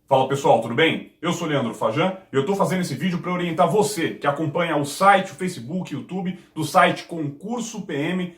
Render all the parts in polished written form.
Fala pessoal, tudo bem? Eu sou Leandro Fajan e eu estou fazendo esse vídeo para orientar você que acompanha o site, o Facebook, o YouTube do site concursopm.com.br.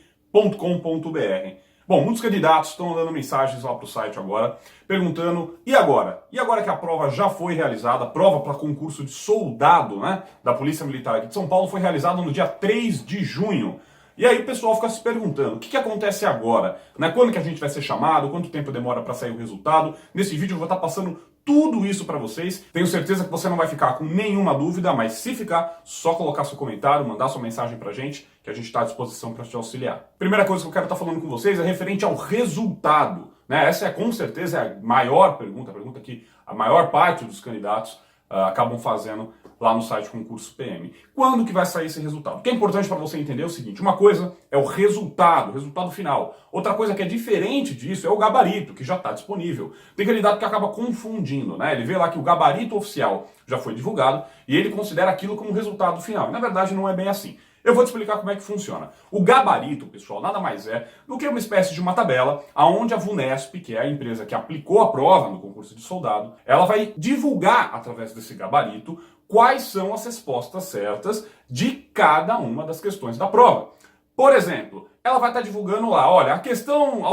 Bom, muitos candidatos estão mandando mensagens lá para o site agora, perguntando, e agora? E agora que a prova já foi realizada, a prova para concurso de soldado, né, da Polícia Militar aqui de São Paulo foi realizada no dia 3 de junho. E aí o pessoal fica se perguntando, o que acontece agora? Né? Quando que a gente vai ser chamado? Quanto tempo demora para sair o resultado? Nesse vídeo eu vou estar passando tudo isso para vocês. Tenho certeza que você não vai ficar com nenhuma dúvida, mas se ficar, só colocar seu comentário, mandar sua mensagem pra gente, que a gente está à disposição para te auxiliar. Primeira coisa que eu quero estar falando com vocês é referente ao resultado. Né? Essa é com certeza a maior pergunta, a pergunta que a maior parte dos candidatos acabam fazendo lá no site Concurso PM. Quando que vai sair esse resultado? O que é importante para você entender é o seguinte, uma coisa é o resultado final. Outra coisa que é diferente disso é o gabarito, que já está disponível. Tem candidato que acaba confundindo, né? Ele vê lá que o gabarito oficial já foi divulgado e ele considera aquilo como resultado final. E na verdade não é bem assim. Eu vou te explicar como é que funciona. O gabarito, pessoal, nada mais é do que uma espécie de uma tabela onde a VUNESP, que é a empresa que aplicou a prova no concurso de soldado, ela vai divulgar através desse gabarito quais são as respostas certas de cada uma das questões da prova. Por exemplo, ela vai estar divulgando lá, olha, a questão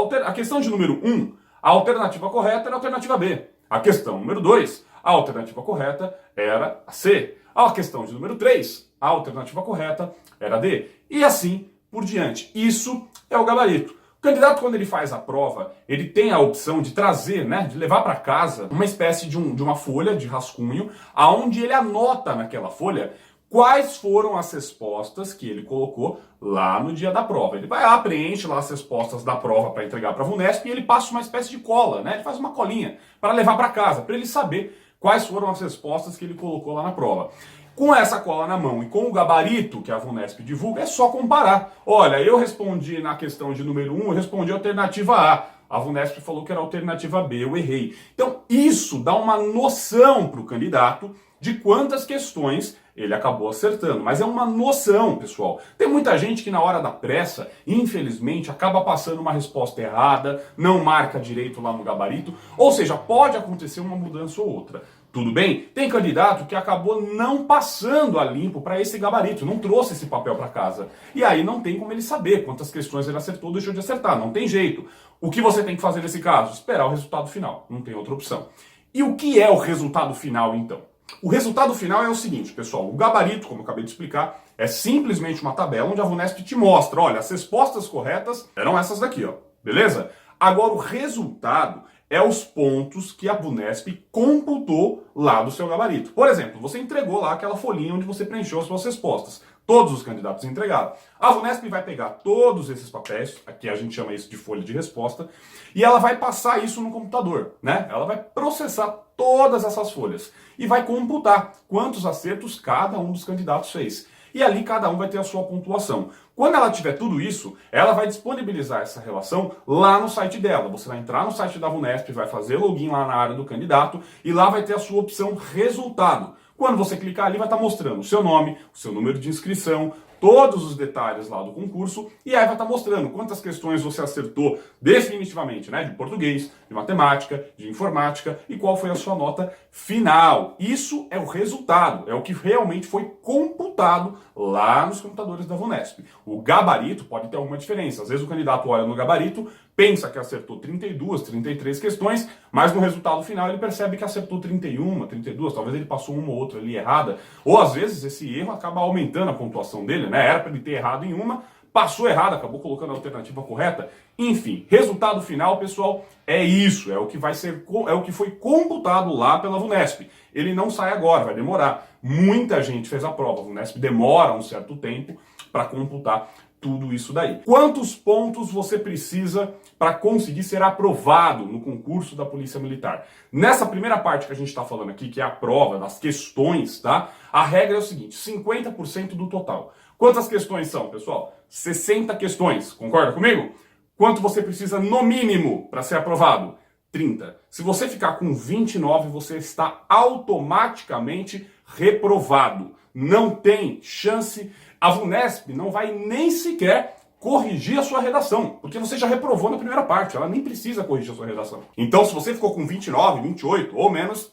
de número 1, a alternativa correta era a alternativa B. A questão número 2, a alternativa correta era a C. A questão de número 3, a alternativa correta era a D. E assim por diante. Isso é o gabarito. O candidato, quando ele faz a prova, ele tem a opção de trazer, né, de levar para casa uma espécie de uma folha de rascunho, aonde ele anota naquela folha quais foram as respostas que ele colocou lá no dia da prova. Ele vai lá, preenche lá as respostas da prova para entregar para a VUNESP e ele passa uma espécie de cola, né? Ele faz uma colinha para levar para casa, para ele saber quais foram as respostas que ele colocou lá na prova. Com essa cola na mão e com o gabarito que a VUNESP divulga, é só comparar. Olha, eu respondi na questão de número 1, eu respondi a alternativa A. A VUNESP falou que era a alternativa B, eu errei. Então, isso dá uma noção para o candidato de quantas questões ele acabou acertando. Mas é uma noção, pessoal. Tem muita gente que na hora da pressa, infelizmente, acaba passando uma resposta errada, não marca direito lá no gabarito, ou seja, pode acontecer uma mudança ou outra. Tudo bem? Tem candidato que acabou não passando a limpo para esse gabarito, não trouxe esse papel para casa. E aí não tem como ele saber quantas questões ele acertou ou deixou de acertar, não tem jeito. O que você tem que fazer nesse caso? Esperar o resultado final, não tem outra opção. E o que é o resultado final então? O resultado final é o seguinte, pessoal, o gabarito, como eu acabei de explicar, é simplesmente uma tabela onde a VUNESP te mostra, olha, as respostas corretas eram essas daqui, ó, beleza? Agora o resultado é os pontos que a VUNESP computou lá do seu gabarito. Por exemplo, você entregou lá aquela folhinha onde você preencheu as suas respostas. Todos os candidatos entregaram. A VUNESP vai pegar todos esses papéis, aqui a gente chama isso de folha de resposta, e ela vai passar isso no computador, né? Ela vai processar todas essas folhas e vai computar quantos acertos cada um dos candidatos fez. E ali cada um vai ter a sua pontuação. Quando ela tiver tudo isso, ela vai disponibilizar essa relação lá no site dela. Você vai entrar no site da VUNESP, vai fazer login lá na área do candidato e lá vai ter a sua opção resultado. Quando você clicar ali vai estar mostrando o seu nome, o seu número de inscrição, todos os detalhes lá do concurso e aí vai estar mostrando quantas questões você acertou definitivamente, né, de português, de matemática, de informática e qual foi a sua nota final. Isso é o resultado, é o que realmente foi computado lá nos computadores da VUNESP. O gabarito pode ter alguma diferença. Às vezes o candidato olha no gabarito, pensa que acertou 32, 33 questões, mas no resultado final ele percebe que acertou 31, 32, talvez ele passou uma ou outra ali errada, ou às vezes esse erro acaba aumentando a pontuação dele, né? Era para ele ter errado em uma, passou errado, acabou colocando a alternativa correta. Enfim, resultado final, pessoal, é isso, é o que foi computado lá pela VUNESP. Ele não sai agora, vai demorar. Muita gente fez a prova, a VUNESP demora um certo tempo para computar tudo isso daí. Quantos pontos você precisa para conseguir ser aprovado no concurso da Polícia Militar? Nessa primeira parte que a gente está falando aqui, que é a prova das questões, tá? A regra é o seguinte, 50% do total. Quantas questões são, pessoal? 60 questões, concorda comigo? Quanto você precisa no mínimo para ser aprovado? 30. Se você ficar com 29, você está automaticamente reprovado. Não tem chance. A VUNESP não vai nem sequer corrigir a sua redação, porque você já reprovou na primeira parte, ela nem precisa corrigir a sua redação. Então, se você ficou com 29, 28 ou menos,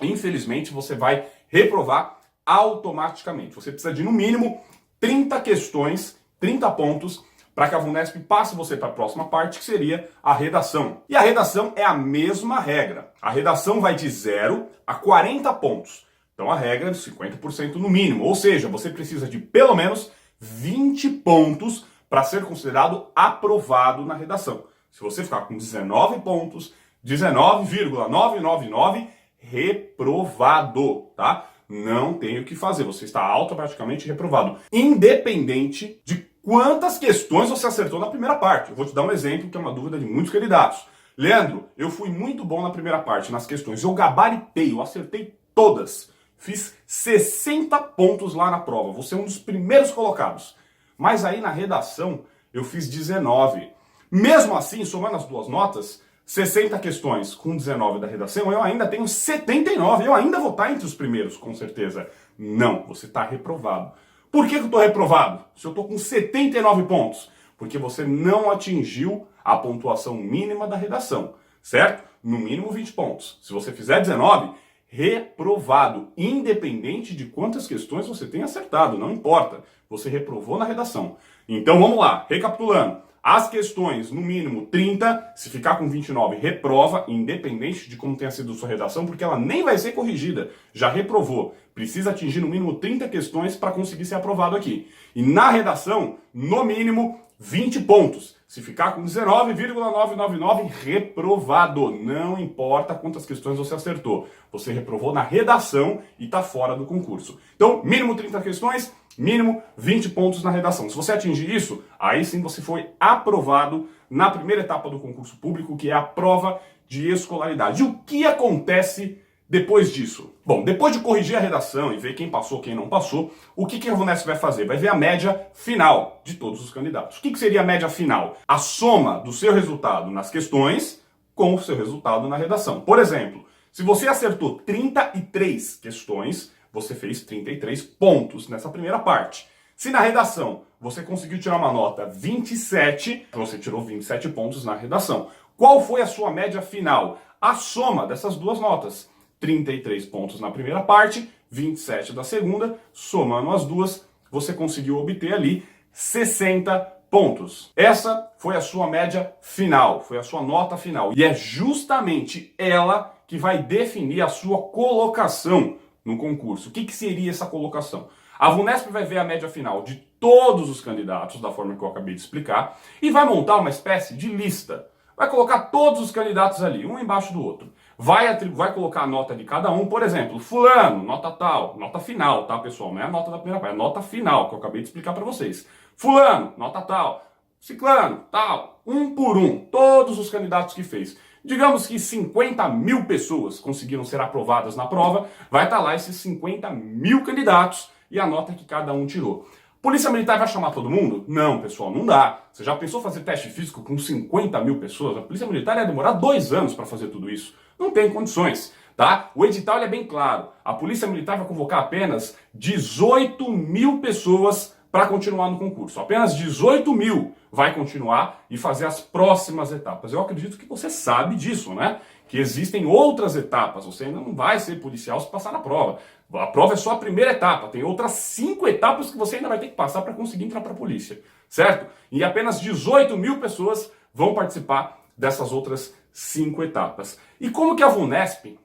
infelizmente você vai reprovar automaticamente. Você precisa de no mínimo 30 questões, 30 pontos, para que a VUNESP passe você para a próxima parte, que seria a redação. E a redação é a mesma regra. A redação vai de 0 a 40 pontos. Então a regra é de 50% no mínimo, ou seja, você precisa de pelo menos 20 pontos para ser considerado aprovado na redação. Se você ficar com 19 pontos, 19,999, reprovado, tá? Não tem o que fazer, você está automaticamente reprovado, independente de quantas questões você acertou na primeira parte. Eu vou te dar um exemplo que é uma dúvida de muitos candidatos. Leandro, eu fui muito bom na primeira parte, nas questões, eu gabaritei, eu acertei todas. Fiz 60 pontos lá na prova, vou ser um dos primeiros colocados. Mas aí na redação eu fiz 19. Mesmo assim, somando as duas notas, 60 questões com 19 da redação, eu ainda tenho 79. Eu ainda vou estar entre os primeiros, com certeza. Não, você está reprovado. Por que eu estou reprovado? Se eu estou com 79 pontos? Porque você não atingiu a pontuação mínima da redação, certo? No mínimo 20 pontos. Se você fizer 19, reprovado, independente de quantas questões você tenha acertado, não importa. Você reprovou na redação. Então vamos lá, recapitulando. As questões, no mínimo 30, se ficar com 29, reprova, independente de como tenha sido sua redação, porque ela nem vai ser corrigida, já reprovou. Precisa atingir no mínimo 30 questões para conseguir ser aprovado aqui. E na redação, no mínimo 20 pontos. Se ficar com 19,999, reprovado. Não importa quantas questões você acertou. Você reprovou na redação e está fora do concurso. Então, mínimo 30 questões, mínimo 20 pontos na redação. Se você atingir isso, aí sim você foi aprovado na primeira etapa do concurso público, que é a prova de escolaridade. E o que acontece depois disso? Bom, depois de corrigir a redação e ver quem passou, quem não passou, o que a VUNESP vai fazer? Vai ver a média final de todos os candidatos. O que seria a média final? A soma do seu resultado nas questões com o seu resultado na redação. Por exemplo, se você acertou 33 questões, você fez 33 pontos nessa primeira parte. Se na redação você conseguiu tirar uma nota 27, você tirou 27 pontos na redação. Qual foi a sua média final? A soma dessas duas notas. 33 pontos na primeira parte, 27 da segunda, somando as duas, você conseguiu obter ali 60 pontos. Essa foi a sua média final, foi a sua nota final. E é justamente ela que vai definir a sua colocação no concurso. O que seria essa colocação? A VUNESP vai ver a média final de todos os candidatos, da forma que eu acabei de explicar, e vai montar uma espécie de lista. Vai colocar todos os candidatos ali, um embaixo do outro. Vai colocar a nota de cada um, por exemplo, fulano, nota tal, nota final, tá, pessoal? Não é a nota da primeira parte, é a nota final, que eu acabei de explicar para vocês. Fulano, nota tal, ciclano, tal, um por um, todos os candidatos que fez. Digamos que 50 mil pessoas conseguiram ser aprovadas na prova, vai estar lá esses 50 mil candidatos e a nota que cada um tirou. Polícia Militar vai chamar todo mundo? Não, pessoal, não dá. Você já pensou fazer teste físico com 50 mil pessoas? A Polícia Militar ia demorar 2 anos para fazer tudo isso. Não tem condições, tá? O edital é bem claro. A Polícia Militar vai convocar apenas 18 mil pessoas para continuar no concurso. Apenas 18 mil vai continuar e fazer as próximas etapas. Eu acredito que você sabe disso, né? Que existem outras etapas. Você ainda não vai ser policial se passar na prova. A prova é só a primeira etapa. Tem outras 5 etapas que você ainda vai ter que passar para conseguir entrar para a polícia, certo? E apenas 18 mil pessoas vão participar dessas outras 5 etapas. E como que a VUNESP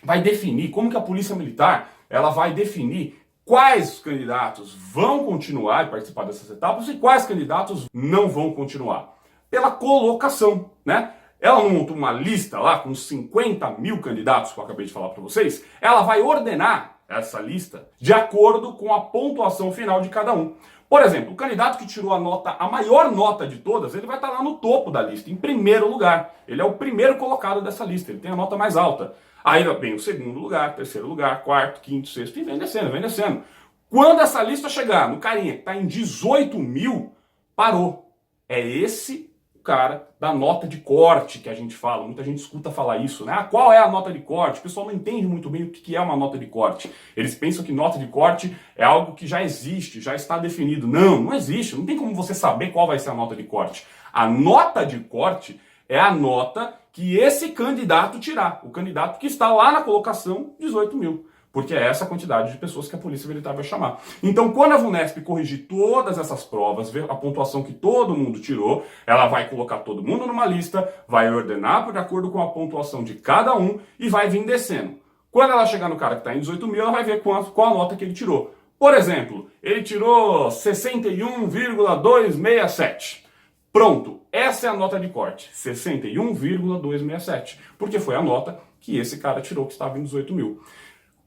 vai definir, como que a Polícia Militar ela vai definir quais candidatos vão continuar e participar dessas etapas e quais candidatos não vão continuar? Pela colocação, né? Ela não montou uma lista lá com 50 mil candidatos, que eu acabei de falar para vocês. Ela vai ordenar essa lista de acordo com a pontuação final de cada um. Por exemplo, o candidato que tirou a maior nota de todas, ele vai estar lá no topo da lista, em primeiro lugar. Ele é o primeiro colocado dessa lista, ele tem a nota mais alta. Aí vem o segundo lugar, terceiro lugar, quarto, quinto, sexto, e vem descendo, vem descendo. Quando essa lista chegar no carinha que está em 18 mil, parou. É esse cara da nota de corte que a gente fala. Muita gente escuta falar isso, né? Ah, qual é a nota de corte? O pessoal não entende muito bem o que é uma nota de corte. Eles pensam que nota de corte é algo que já existe, já está definido. Não, não existe. Não tem como você saber qual vai ser a nota de corte. A nota de corte é a nota que esse candidato tirar, o candidato que está lá na colocação 18 mil. Porque é essa quantidade de pessoas que a Polícia Militar vai chamar. Então, quando a VUNESP corrigir todas essas provas, ver a pontuação que todo mundo tirou, ela vai colocar todo mundo numa lista, vai ordenar de acordo com a pontuação de cada um e vai vir descendo. Quando ela chegar no cara que está em 18 mil, ela vai ver qual a nota que ele tirou. Por exemplo, ele tirou 61,267. Pronto, essa é a nota de corte, 61,267. Porque foi a nota que esse cara tirou que estava em 18 mil.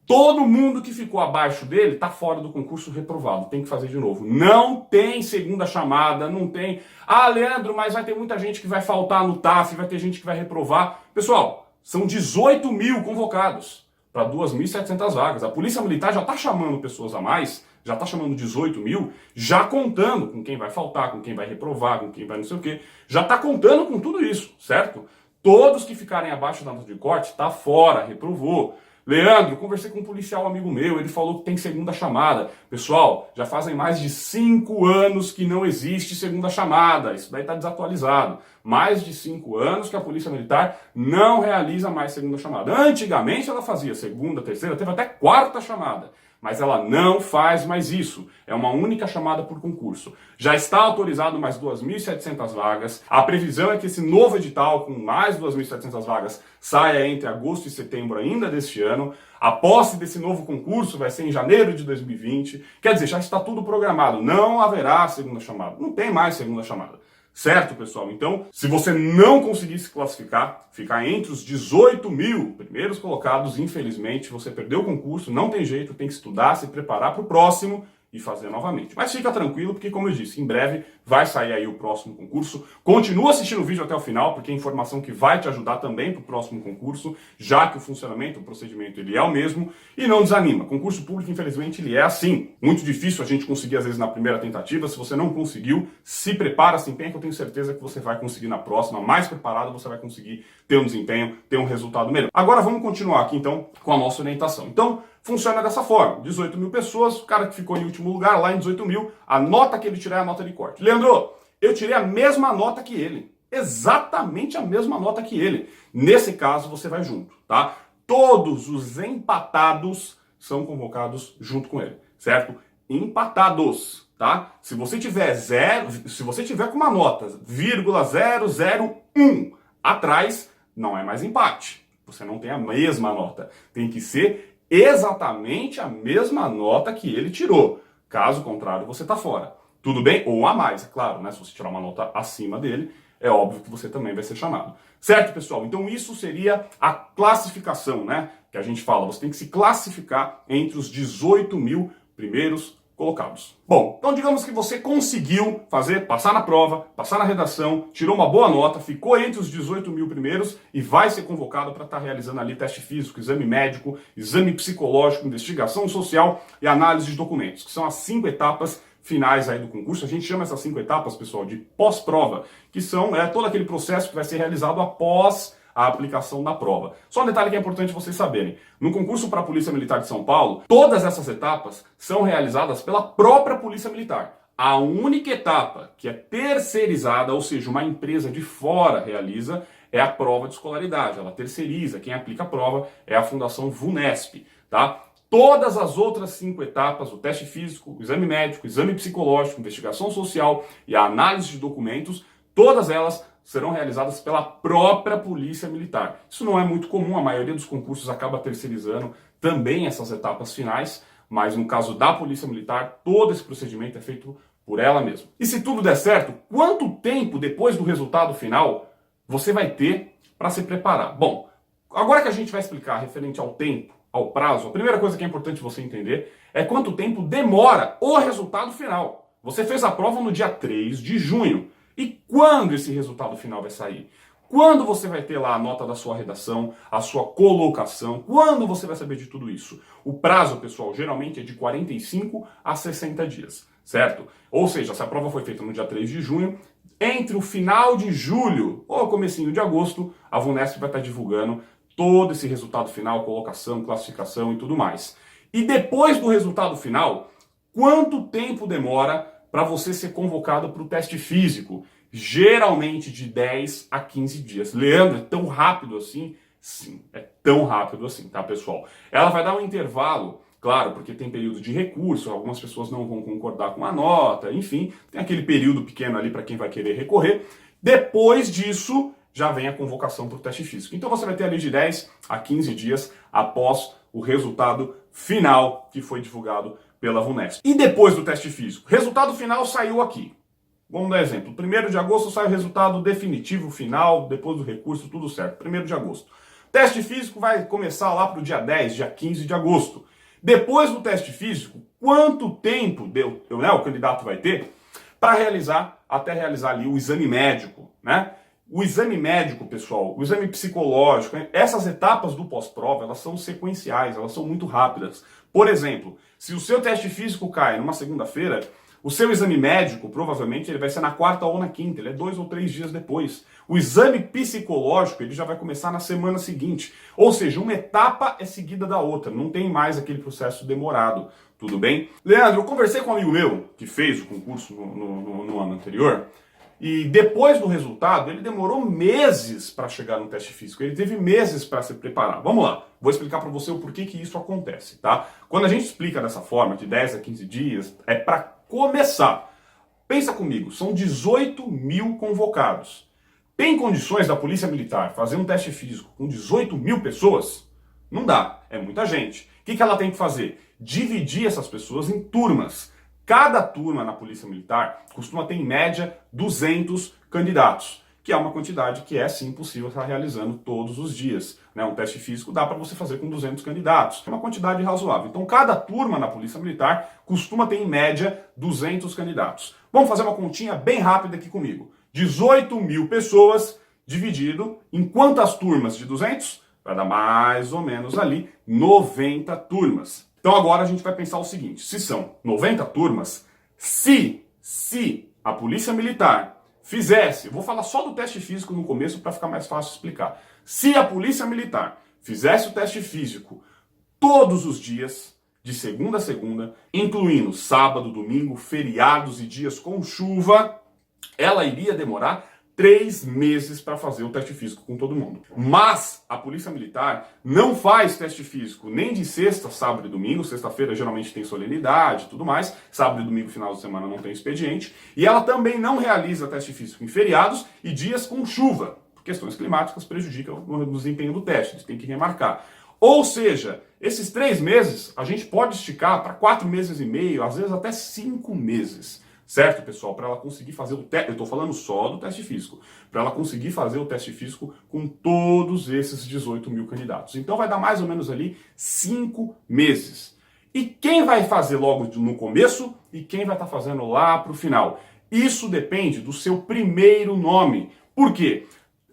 Todo mundo que ficou abaixo dele está fora do concurso reprovado. Tem que fazer de novo. Não tem segunda chamada, não tem... Ah, Leandro, mas vai ter muita gente que vai faltar no TAF, vai ter gente que vai reprovar. Pessoal, são 18 mil convocados para 2.700 vagas. A Polícia Militar já está chamando pessoas a mais, já está chamando 18 mil, já contando com quem vai faltar, com quem vai reprovar, com quem vai não sei o quê. Já está contando com tudo isso, certo? Todos que ficarem abaixo da nota de corte, está fora, reprovou. Leandro, conversei com um policial amigo meu, ele falou que tem segunda chamada. Pessoal, já fazem mais de 5 anos que não existe segunda chamada. Isso daí está desatualizado. Mais de 5 anos que a Polícia Militar não realiza mais segunda chamada. Antigamente ela fazia segunda, terceira, teve até quarta chamada. Mas ela não faz mais isso. É uma única chamada por concurso. Já está autorizado mais 2.700 vagas. A previsão é que esse novo edital, com mais 2.700 vagas, saia entre agosto e setembro ainda deste ano. A posse desse novo concurso vai ser em janeiro de 2020. Quer dizer, já está tudo programado. Não haverá segunda chamada. Não tem mais segunda chamada. Certo, pessoal? Então, se você não conseguir se classificar, ficar entre os 18 mil primeiros colocados, infelizmente, você perdeu o concurso, não tem jeito, tem que estudar, se preparar para o próximo e fazer novamente. Mas fica tranquilo, porque, como eu disse, em breve vai sair aí o próximo concurso. Continua assistindo o vídeo até o final, porque é informação que vai te ajudar também para o próximo concurso, já que o funcionamento, o procedimento, ele é o mesmo. E não desanima. Concurso público, infelizmente, ele é assim. Muito difícil a gente conseguir, às vezes, na primeira tentativa. Se você não conseguiu, se prepara, se empenha, que eu tenho certeza que você vai conseguir na próxima. Mais preparado, você vai conseguir ter um desempenho, ter um resultado melhor. Agora, vamos continuar aqui, então, com a nossa orientação. Então, funciona dessa forma. 18 mil pessoas, o cara que ficou em último lugar, lá em 18 mil, a nota que ele tirar é a nota de corte. Leandro, eu tirei a mesma nota que ele. Exatamente a mesma nota que ele. Nesse caso, você vai junto, tá? Todos os empatados são convocados junto com ele, certo? Empatados, tá? Se você tiver com uma nota 0,001 atrás, não é mais empate. Você não tem a mesma nota. Tem que ser exatamente a mesma nota que ele tirou. Caso contrário, você está fora. Tudo bem? Ou a mais, é claro, né? Se você tirar uma nota acima dele, é óbvio que você também vai ser chamado. Certo, pessoal? Então isso seria a classificação, né? Que a gente fala. Você tem que se classificar entre os 18 mil primeiros colocados. Bom, então digamos que você conseguiu passar na prova, passar na redação, tirou uma boa nota, ficou entre os 18 mil primeiros e vai ser convocado para estar realizando ali teste físico, exame médico, exame psicológico, investigação social e análise de documentos, que são as 5 etapas finais aí do concurso. A gente chama essas 5 etapas, pessoal, de pós-prova, que são todo aquele processo que vai ser realizado após a aplicação da prova. Só um detalhe que é importante vocês saberem. No concurso para a Polícia Militar de São Paulo, todas essas etapas são realizadas pela própria Polícia Militar. A única etapa que é terceirizada, ou seja, uma empresa de fora realiza, é a prova de escolaridade. Ela terceiriza. Quem aplica a prova é a Fundação VUNESP, tá? Todas as outras 5 etapas, o teste físico, o exame médico, o exame psicológico, investigação social e a análise de documentos, todas elas serão realizadas pela própria Polícia Militar. Isso não é muito comum, a maioria dos concursos acaba terceirizando também essas etapas finais, mas no caso da Polícia Militar, todo esse procedimento é feito por ela mesma. E se tudo der certo, quanto tempo depois do resultado final você vai ter para se preparar? Bom, agora que a gente vai explicar referente ao tempo, ao prazo, a primeira coisa que é importante você entender é quanto tempo demora o resultado final. Você fez a prova no dia 3 de junho. E quando esse resultado final vai sair? Quando você vai ter lá a nota da sua redação, a sua colocação? Quando você vai saber de tudo isso? O prazo, pessoal, geralmente é de 45 a 60 dias, certo? Ou seja, se a prova foi feita no dia 3 de junho, entre o final de julho ou comecinho de agosto, a VUNESP vai estar divulgando todo esse resultado final, colocação, classificação e tudo mais. E depois do resultado final, quanto tempo demora para para você ser convocado para o teste físico, geralmente de 10 a 15 dias. Leandro, é tão rápido assim? Sim, é tão rápido assim, tá, pessoal? Ela vai dar um intervalo, claro, porque tem período de recurso, algumas pessoas não vão concordar com a nota, enfim, tem aquele período pequeno ali para quem vai querer recorrer. Depois disso, já vem a convocação para o teste físico. Então você vai ter ali de 10 a 15 dias após o resultado final que foi divulgado pela VUNESP. E depois do teste físico? Resultado final saiu aqui. Vamos dar exemplo. 1º de agosto sai o resultado definitivo final, depois do recurso, tudo certo. 1º de agosto. Teste físico vai começar lá para o dia 10, dia 15 de agosto. Depois do teste físico, quanto tempo o candidato vai ter para realizar, até realizar ali o exame médico, né? O exame médico, pessoal, o exame psicológico, essas etapas do pós-prova, elas são sequenciais, elas são muito rápidas. Por exemplo, se o seu teste físico cai numa segunda-feira, o seu exame médico, provavelmente, ele vai ser na quarta ou na quinta, ele é 2 ou 3 dias depois. O exame psicológico, ele já vai começar na semana seguinte. Ou seja, uma etapa é seguida da outra, não tem mais aquele processo demorado, tudo bem? Leandro, eu conversei com um amigo meu, que fez o concurso no ano anterior, e depois do resultado, ele demorou meses para chegar no teste físico. Ele teve meses para se preparar. Vamos lá, vou explicar para você o porquê que isso acontece, tá? Quando a gente explica dessa forma, de 10 a 15 dias, é para começar. Pensa comigo, são 18 mil convocados. Tem condições da Polícia Militar fazer um teste físico com 18 mil pessoas? Não dá, é muita gente. O que ela tem que fazer? Dividir essas pessoas em turmas. Cada turma na Polícia Militar costuma ter, em média, 200 candidatos, que é uma quantidade que é, sim, possível estar realizando todos os dias, né? Um teste físico dá para você fazer com 200 candidatos. É uma quantidade razoável. Então, cada turma na Polícia Militar costuma ter, em média, 200 candidatos. Vamos fazer uma continha bem rápida aqui comigo. 18 mil pessoas dividido em quantas turmas de 200? Vai dar mais ou menos ali 90 turmas. Então agora a gente vai pensar o seguinte, se são 90 turmas, se a Polícia Militar fizesse, eu vou falar só do teste físico no começo para ficar mais fácil explicar. Se a Polícia Militar fizesse o teste físico todos os dias, de segunda a segunda, incluindo sábado, domingo, feriados e dias com chuva, ela iria demorar 3 meses para fazer o teste físico com todo mundo. Mas a Polícia Militar não faz teste físico nem de sexta, sábado e domingo. Sexta-feira geralmente tem solenidade e tudo mais. Sábado e domingo, final de semana, não tem expediente. E ela também não realiza teste físico em feriados e dias com chuva. Questões climáticas prejudicam o desempenho do teste, eles têm que remarcar. Ou seja, esses 3 meses a gente pode esticar para 4 meses e meio, às vezes até 5 meses. Certo, pessoal? Para ela conseguir fazer o teste, eu estou falando só do teste físico, para ela conseguir fazer o teste físico com todos esses 18 mil candidatos. Então vai dar mais ou menos ali 5 meses. E quem vai fazer logo no começo e quem vai estar fazendo lá para o final? Isso depende do seu primeiro nome. Por quê?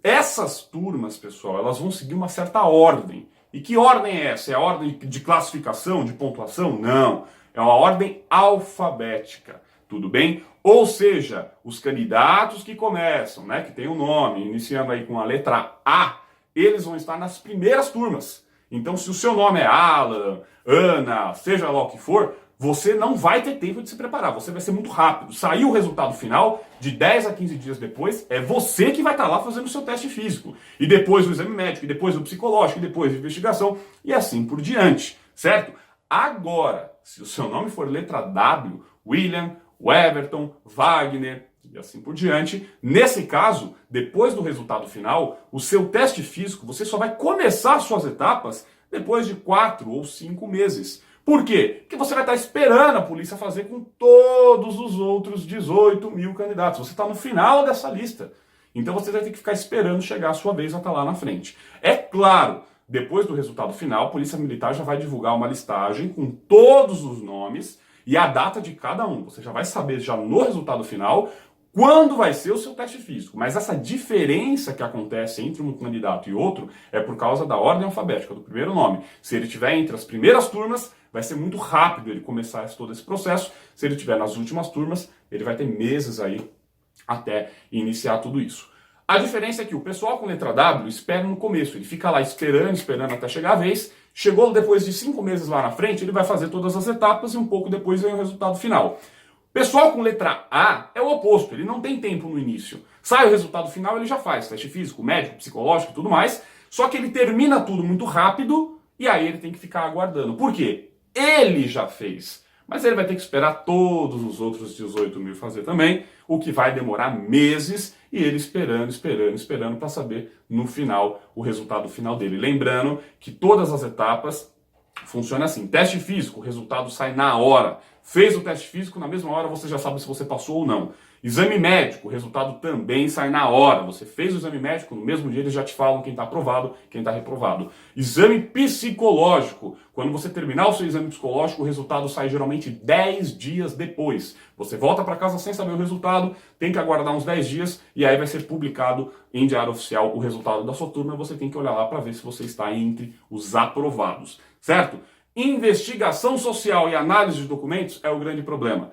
Essas turmas, pessoal, elas vão seguir uma certa ordem. E que ordem é essa? É a ordem de classificação, de pontuação? Não. É uma ordem alfabética. Tudo bem? Ou seja, os candidatos que começam, né, que tem o nome, iniciando aí com a letra A, eles vão estar nas primeiras turmas. Então, se o seu nome é Alan, Ana, seja lá o que for, você não vai ter tempo de se preparar, você vai ser muito rápido. Saiu o resultado final, de 10 a 15 dias depois, é você que vai estar lá fazendo o seu teste físico. E depois o exame médico, e depois o psicológico, e depois a investigação, e assim por diante, certo? Agora, se o seu nome for letra W, William, Everton, Wagner e assim por diante. Nesse caso, depois do resultado final, o seu teste físico, você só vai começar suas etapas depois de 4 ou 5 meses. Por quê? Porque você vai estar esperando a polícia fazer com todos os outros 18 mil candidatos. Você está no final dessa lista. Então você vai ter que ficar esperando chegar a sua vez a estar lá na frente. É claro, depois do resultado final, a Polícia Militar já vai divulgar uma listagem com todos os nomes e a data de cada um. Você já vai saber já no resultado final quando vai ser o seu teste físico. Mas essa diferença que acontece entre um candidato e outro é por causa da ordem alfabética, do primeiro nome. Se ele estiver entre as primeiras turmas, vai ser muito rápido ele começar todo esse processo. Se ele estiver nas últimas turmas, ele vai ter meses aí até iniciar tudo isso. A diferença é que o pessoal com letra W espera no começo. Ele fica lá esperando até chegar a vez. Chegou depois de 5 meses lá na frente, ele vai fazer todas as etapas e um pouco depois vem o resultado final. Pessoal com letra A é o oposto, ele não tem tempo no início. Sai o resultado final, ele já faz teste físico, médico, psicológico e tudo mais, só que ele termina tudo muito rápido e aí ele tem que ficar aguardando. Por quê? Ele já fez, mas ele vai ter que esperar todos os outros 18 mil fazer também, o que vai demorar meses e ele esperando para saber no final o resultado final dele. Lembrando que todas as etapas funciona assim: teste físico, o resultado sai na hora. Fez o teste físico, na mesma hora você já sabe se você passou ou não. Exame médico, o resultado também sai na hora. Você fez o exame médico, no mesmo dia eles já te falam quem está aprovado, quem está reprovado. Exame psicológico, quando você terminar o seu exame psicológico, o resultado sai geralmente 10 dias depois. Você volta para casa sem saber o resultado, tem que aguardar uns 10 dias e aí vai ser publicado em diário oficial o resultado da sua turma. Você tem que olhar lá para ver se você está entre os aprovados, certo? Investigação social e análise de documentos é o grande problema.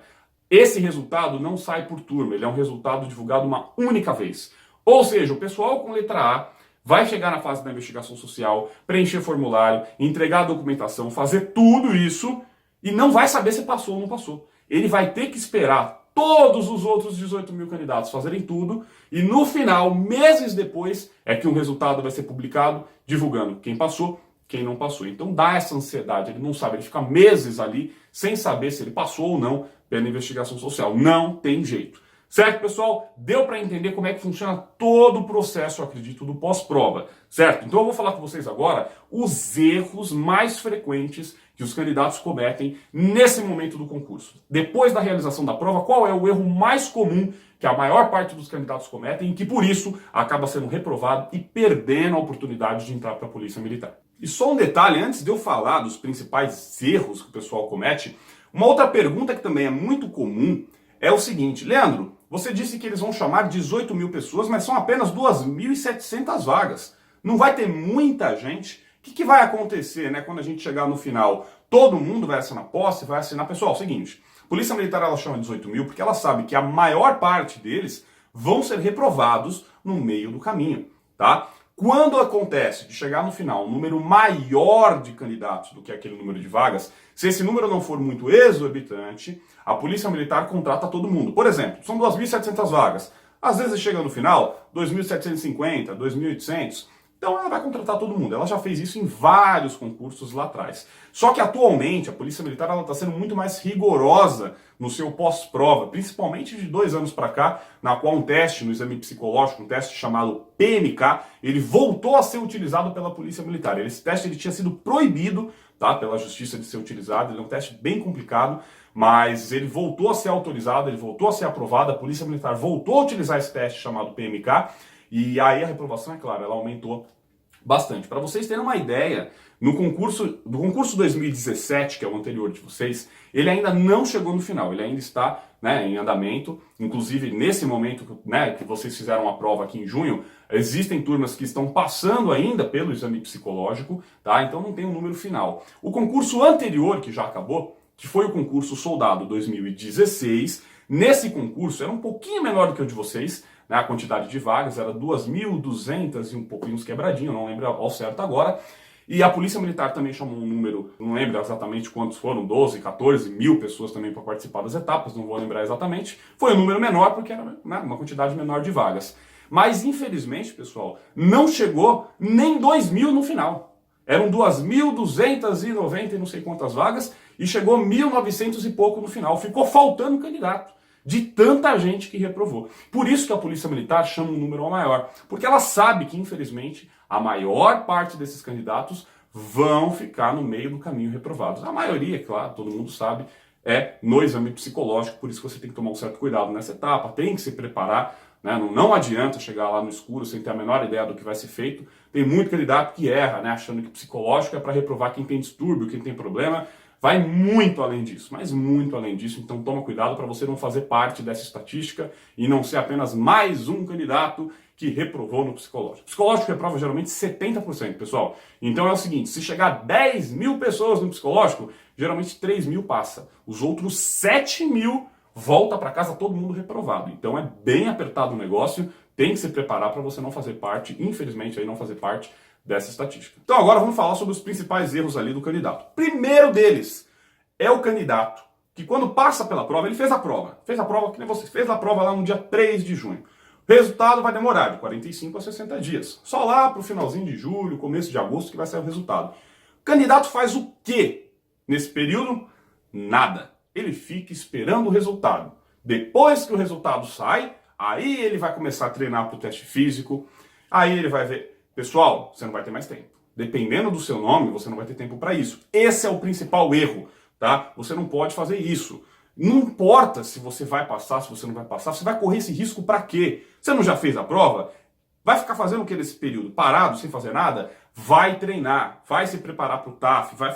Esse resultado não sai por turma, ele é um resultado divulgado uma única vez. Ou seja, o pessoal com letra A vai chegar na fase da investigação social, preencher formulário, entregar a documentação, fazer tudo isso e não vai saber se passou ou não passou. Ele vai ter que esperar todos os outros 18 mil candidatos fazerem tudo e no final, meses depois, é que o resultado vai ser publicado divulgando quem passou, quem não passou. Então dá essa ansiedade, ele não sabe, ele fica meses ali sem saber se ele passou ou não pela investigação social. Não tem jeito. Certo, pessoal? Deu para entender como é que funciona todo o processo, eu acredito, do pós-prova, certo? Então eu vou falar com vocês agora os erros mais frequentes que os candidatos cometem nesse momento do concurso. Depois da realização da prova, qual é o erro mais comum que a maior parte dos candidatos cometem e que, por isso, acaba sendo reprovado e perdendo a oportunidade de entrar para a Polícia Militar. E só um detalhe, antes de eu falar dos principais erros que o pessoal comete, uma outra pergunta que também é muito comum é o seguinte: Leandro, você disse que eles vão chamar 18 mil pessoas, mas são apenas 2.700 vagas. Não vai ter muita gente? O que vai acontecer, né, quando a gente chegar no final? Todo mundo vai assinar posse, vai assinar. Pessoal, é o seguinte: a Polícia Militar ela chama 18 mil porque ela sabe que a maior parte deles vão ser reprovados no meio do caminho, tá? Quando acontece de chegar no final um número maior de candidatos do que aquele número de vagas, se esse número não for muito exorbitante, a Polícia Militar contrata todo mundo. Por exemplo, são 2.700 vagas. Às vezes chega no final, 2.750, 2.800. Então ela vai contratar todo mundo. Ela já fez isso em vários concursos lá atrás. Só que atualmente a Polícia Militar está sendo muito mais rigorosa no seu pós-prova, principalmente de 2 anos para cá, na qual um teste no exame psicológico, um teste chamado PMK, ele voltou a ser utilizado pela Polícia Militar. Esse teste ele tinha sido proibido, tá, pela Justiça de ser utilizado. Ele é um teste bem complicado, mas ele voltou a ser autorizado, ele voltou a ser aprovado. A Polícia Militar voltou a utilizar esse teste chamado PMK. E aí a reprovação, é claro, ela aumentou bastante. Para vocês terem uma ideia, no concurso 2017, que é o anterior de vocês, ele ainda não chegou no final, ele ainda está, né, em andamento. Inclusive, nesse momento, né, que vocês fizeram a prova aqui em junho, existem turmas que estão passando ainda pelo exame psicológico, tá? Então não tem um número final. O concurso anterior, que já acabou, que foi o concurso Soldado 2016, nesse concurso era um pouquinho menor do que o de vocês, né? A quantidade de vagas era 2.200 e um pouquinho uns quebradinho, não lembro ao certo agora. E a Polícia Militar também chamou um número, não lembro exatamente quantos foram, 12, 14 mil pessoas também para participar das etapas, não vou lembrar exatamente. Foi um número menor porque era, né, uma quantidade menor de vagas. Mas infelizmente, pessoal, não chegou nem 2.000 no final. Eram 2.290 e não sei quantas vagas e chegou 1.900 e pouco no final. Ficou faltando candidato de tanta gente que reprovou. Por isso que a Polícia Militar chama um número maior, porque ela sabe que, infelizmente, a maior parte desses candidatos vão ficar no meio do caminho reprovados. A maioria, claro, todo mundo sabe, é no exame psicológico, por isso que você tem que tomar um certo cuidado nessa etapa, tem que se preparar, né? Não adianta chegar lá no escuro sem ter a menor ideia do que vai ser feito. Tem muito candidato que erra, né, achando que psicológico é para reprovar quem tem distúrbio, quem tem problema. Vai muito além disso, mas muito além disso. Então toma cuidado para você não fazer parte dessa estatística e não ser apenas mais um candidato que reprovou no psicológico. Psicológico reprova geralmente 70%, pessoal. Então é o seguinte, se chegar 10 mil pessoas no psicológico, geralmente 3 mil passa. Os outros 7 mil volta para casa todo mundo reprovado. Então é bem apertado o negócio, tem que se preparar para você não fazer parte, infelizmente aí não fazer parte dessa estatística. Então agora vamos falar sobre os principais erros ali do candidato. Primeiro deles é o candidato que quando passa pela prova, ele fez a prova que nem você, fez a prova lá no dia 3 de junho. O resultado vai demorar de 45 a 60 dias. Só lá para o finalzinho de julho, começo de agosto que vai sair o resultado. O candidato faz o quê nesse período? Nada. Ele fica esperando o resultado. Depois que o resultado sai, aí ele vai começar a treinar para o teste físico, aí ele vai ver, pessoal, você não vai ter mais tempo. Dependendo do seu nome, você não vai ter tempo para isso. Esse é o principal erro, tá? Você não pode fazer isso. Não importa se você vai passar, se você não vai passar, você vai correr esse risco para quê? Você não já fez a prova? Vai ficar fazendo o que nesse período? Parado, sem fazer nada? Vai treinar, vai se preparar para o TAF, vai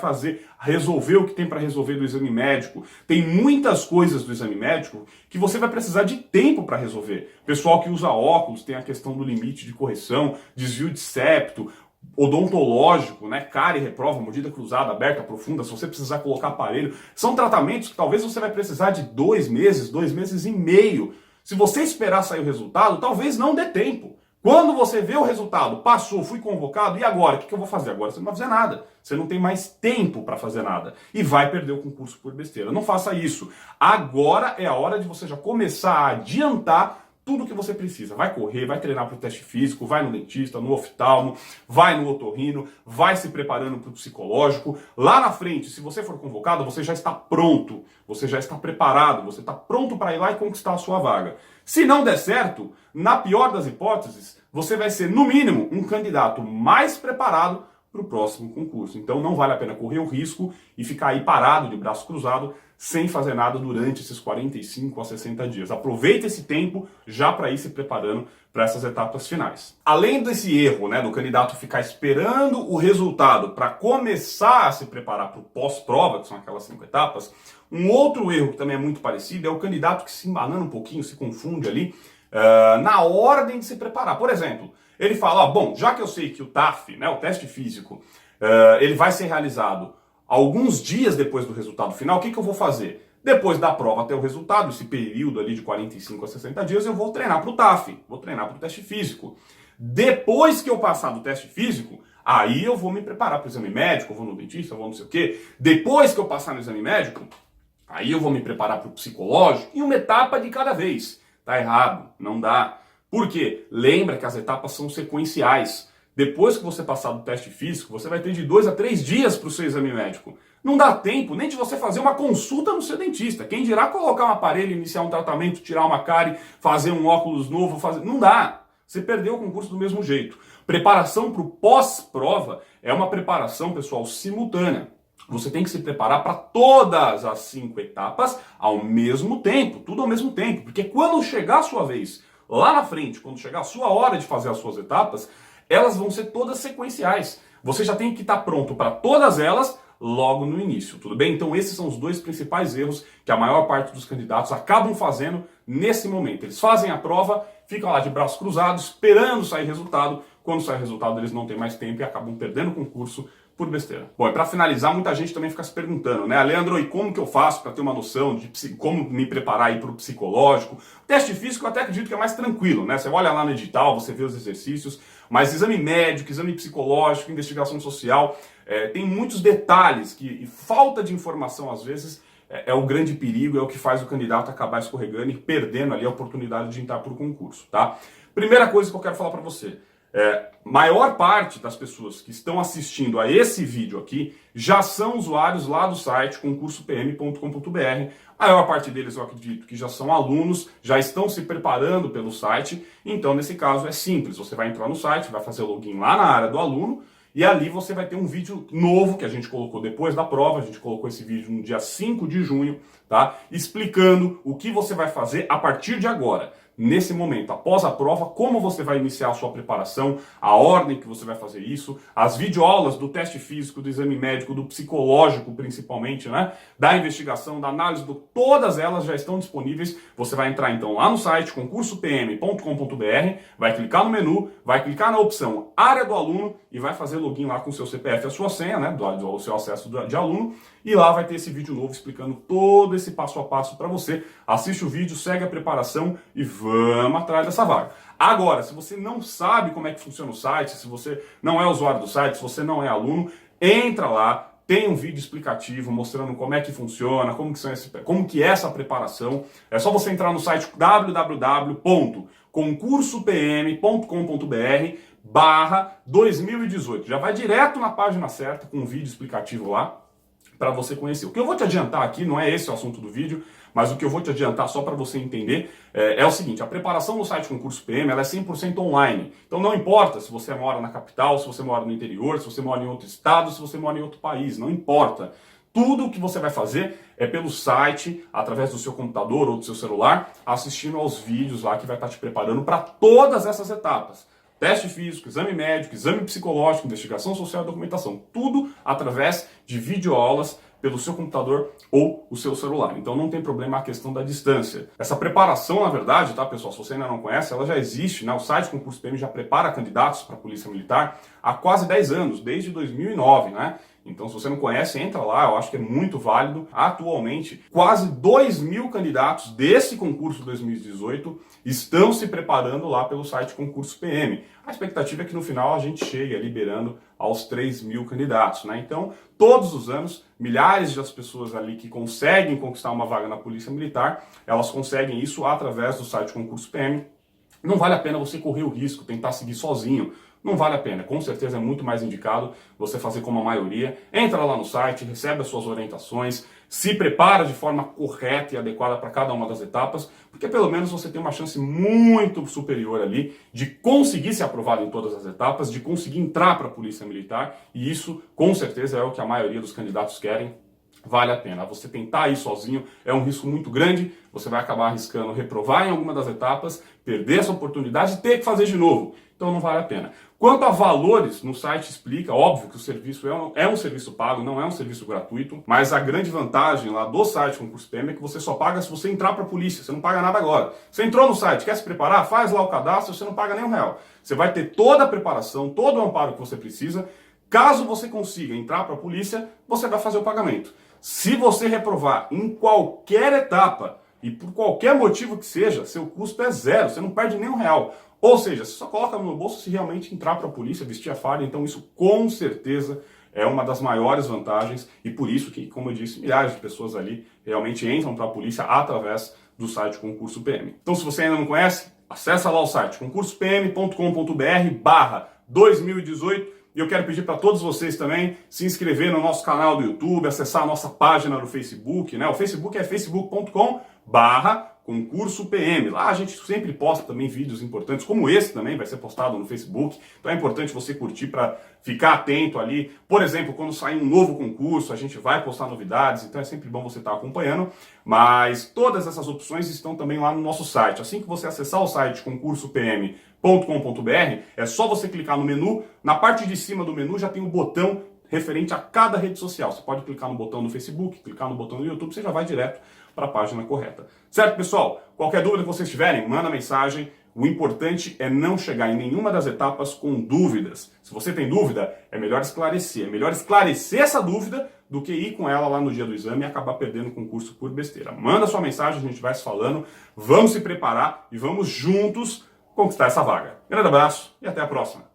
resolver o que tem para resolver do exame médico. Tem muitas coisas do exame médico que você vai precisar de tempo para resolver. Pessoal que usa óculos tem a questão do limite de correção, desvio de septo, odontológico, né? Cárie, reprova, mordida cruzada, aberta, profunda, se você precisar colocar aparelho. São tratamentos que talvez você vai precisar de 2 meses e meio. Se você esperar sair o resultado, talvez não dê tempo. Quando você vê o resultado, passou, fui convocado, e agora? O que eu vou fazer? Agora você não vai fazer nada. Você não tem mais tempo para fazer nada. E vai perder o concurso por besteira. Não faça isso. Agora é a hora de você já começar a adiantar tudo que você precisa. Vai correr, vai treinar para o teste físico, vai no dentista, no oftalmo, vai no otorrino, vai se preparando para o psicológico. Lá na frente, se você for convocado, você já está pronto, você já está preparado, você está pronto para ir lá e conquistar a sua vaga. Se não der certo, na pior das hipóteses, você vai ser, no mínimo, um candidato mais preparado para o próximo concurso. Então não vale a pena correr o risco e ficar aí parado, de braço cruzado, sem fazer nada durante esses 45 a 60 dias. Aproveita esse tempo já para ir se preparando para essas etapas finais. Além desse erro, né, do candidato ficar esperando o resultado para começar a se preparar para o pós-prova, que são aquelas 5 etapas, um outro erro que também é muito parecido é o candidato que se embanana um pouquinho, se confunde ali na ordem de se preparar. Por exemplo, ele fala, bom, já que eu sei que o TAF, né, o teste físico, ele vai ser realizado alguns dias depois do resultado final, o que eu vou fazer? Depois da prova até o resultado, esse período ali de 45 a 60 dias, eu vou treinar para o TAF, vou treinar para o teste físico. Depois que eu passar do teste físico, aí eu vou me preparar para o exame médico, eu vou no dentista, eu vou não sei o quê. Depois que eu passar no exame médico, aí eu vou me preparar para o psicológico e uma etapa de cada vez. Tá errado, não dá. Por quê? Lembra que as etapas são sequenciais. Depois que você passar do teste físico, você vai ter de 2 a 3 dias para o seu exame médico. Não dá tempo nem de você fazer uma consulta no seu dentista. Quem dirá colocar um aparelho, iniciar um tratamento, tirar uma cárie, fazer um óculos novo, fazer... Não dá. Você perdeu o concurso do mesmo jeito. Preparação para o pós-prova é uma preparação, pessoal, simultânea. Você tem que se preparar para todas as 5 etapas ao mesmo tempo, tudo ao mesmo tempo. Porque quando chegar a sua vez, lá na frente, quando chegar a sua hora de fazer as suas etapas, elas vão ser todas sequenciais. Você já tem que estar pronto para todas elas logo no início, tudo bem? Então esses são os 2 principais erros que a maior parte dos candidatos acabam fazendo nesse momento. Eles fazem a prova, ficam lá de braços cruzados, esperando sair resultado. Quando sai resultado, eles não têm mais tempo e acabam perdendo o concurso por besteira. Bom, e para finalizar, muita gente também fica se perguntando, né? Leandro, e como que eu faço para ter uma noção de como me preparar aí para o psicológico? O teste físico eu até acredito que é mais tranquilo, né? Você olha lá no edital, você vê os exercícios, mas exame médico, exame psicológico, investigação social, tem muitos detalhes e falta de informação às vezes é o grande perigo, é o que faz o candidato acabar escorregando e perdendo ali a oportunidade de entrar para o concurso, tá? Primeira coisa que eu quero falar para você. Maior parte das pessoas que estão assistindo a esse vídeo aqui já são usuários lá do site concursopm.com.br. A maior parte deles eu acredito que já são alunos, já estão se preparando pelo site. Então nesse caso é simples, você vai entrar no site, vai fazer o login lá na área do aluno e ali você vai ter um vídeo novo que a gente colocou depois da prova. A gente colocou esse vídeo no dia 5 de junho, tá? Explicando o que você vai fazer a partir de agora. Nesse momento, após a prova, como você vai iniciar a sua preparação, a ordem que você vai fazer isso, as videoaulas do teste físico, do exame médico, do psicológico principalmente, né? Da investigação, da análise, todas elas já estão disponíveis. Você vai entrar então lá no site concursopm.com.br, vai clicar no menu, vai clicar na opção área do aluno e vai fazer login lá com o seu CPF e a sua senha, né? Do seu acesso de aluno. E lá vai ter esse vídeo novo explicando todo esse passo a passo para você. Assiste o vídeo, segue a preparação e vamos atrás dessa vaga. Agora, se você não sabe como é que funciona o site, se você não é usuário do site, se você não é aluno, entra lá, tem um vídeo explicativo mostrando como é que funciona, como que é essa preparação. É só você entrar no site www.concursopm.com.br/2018. Já vai direto na página certa com um vídeo explicativo lá para você conhecer. O que eu vou te adiantar aqui, não é esse o assunto do vídeo, mas o que eu vou te adiantar só para você entender é o seguinte: a preparação no site Concurso PM ela é 100% online. Então não importa se você mora na capital, se você mora no interior, se você mora em outro estado, se você mora em outro país, não importa. Tudo o que você vai fazer é pelo site, através do seu computador ou do seu celular, assistindo aos vídeos lá que vai estar te preparando para todas essas etapas. Teste físico, exame médico, exame psicológico, investigação social e documentação. Tudo através de videoaulas pelo seu computador ou o seu celular. Então não tem problema a questão da distância. Essa preparação, na verdade, tá, pessoal, se você ainda não conhece, ela já existe, né? O site Concurso PM já prepara candidatos para a Polícia Militar há quase 10 anos, desde 2009, né? Então, se você não conhece, entra lá, eu acho que é muito válido. Atualmente, quase 2.000 candidatos desse concurso 2018 estão se preparando lá pelo site Concurso PM. A expectativa é que no final a gente chegue liberando aos 3.000 candidatos, né? Então, todos os anos, milhares de pessoas ali que conseguem conquistar uma vaga na Polícia Militar, elas conseguem isso através do site Concurso PM. Não vale a pena você correr o risco, tentar seguir sozinho. Não vale a pena, com certeza é muito mais indicado você fazer como a maioria. Entra lá no site, recebe as suas orientações, se prepara de forma correta e adequada para cada uma das etapas, porque pelo menos você tem uma chance muito superior ali de conseguir ser aprovado em todas as etapas, de conseguir entrar para a Polícia Militar, e isso com certeza é o que a maioria dos candidatos querem. Vale a pena. Você tentar ir sozinho é um risco muito grande, você vai acabar arriscando reprovar em alguma das etapas, perder essa oportunidade e ter que fazer de novo. Então não vale a pena. Quanto a valores, no site explica, óbvio que o serviço é um serviço pago, não é um serviço gratuito, mas a grande vantagem lá do site Concurso PM é que você só paga se você entrar para a polícia, você não paga nada agora. Você entrou no site, quer se preparar? Faz lá o cadastro, você não paga nem R$1. Você vai ter toda a preparação, todo o amparo que você precisa. Caso você consiga entrar para a polícia, você vai fazer o pagamento. Se você reprovar em qualquer etapa, e por qualquer motivo que seja, seu custo é zero, você não perde nem R$1. Ou seja, você só coloca no bolso se realmente entrar para a polícia, vestir a farda. Então isso com certeza é uma das maiores vantagens, e por isso que, como eu disse, milhares de pessoas ali realmente entram para a polícia através do site Concurso PM. Então, se você ainda não conhece, acessa lá o site concursopm.com.br/2018. E eu quero pedir para todos vocês também se inscrever no nosso canal do YouTube, acessar a nossa página no Facebook, né? O Facebook é facebook.com/Concurso PM. Lá a gente sempre posta também vídeos importantes, como esse também vai ser postado no Facebook. Então é importante você curtir para ficar atento ali. Por exemplo, quando sair um novo concurso, a gente vai postar novidades, então é sempre bom você estar acompanhando. Mas todas essas opções estão também lá no nosso site. Assim que você acessar o site concursopm.com.br, é só você clicar no menu. Na parte de cima do menu já tem um botão referente a cada rede social. Você pode clicar no botão do Facebook, clicar no botão do YouTube, você já vai direto para a página correta. Certo, pessoal? Qualquer dúvida que vocês tiverem, manda mensagem. O importante é não chegar em nenhuma das etapas com dúvidas. Se você tem dúvida, é melhor esclarecer. É melhor esclarecer essa dúvida do que ir com ela lá no dia do exame e acabar perdendo o concurso por besteira. Manda sua mensagem, a gente vai se falando. Vamos se preparar e vamos juntos conquistar essa vaga. Grande abraço e até a próxima.